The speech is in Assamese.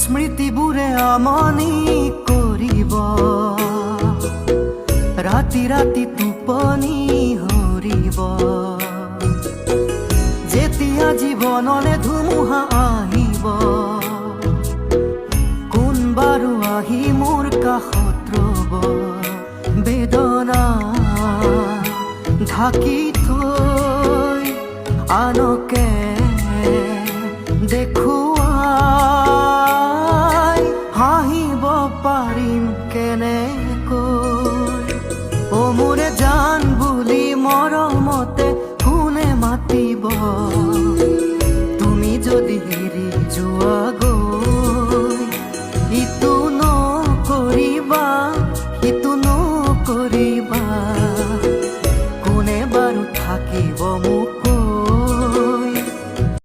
স্মৃতিবোৰে আমনি কৰিব, ৰাতি ৰাতি টোপনি হৰিব। যেতিয়া জীৱনলে ধুমুহা আহিব, কোন বাৰু আহি মোৰ কাষত ৰ'ব। বেদনা ঢাকি থৈ আনকে দেখো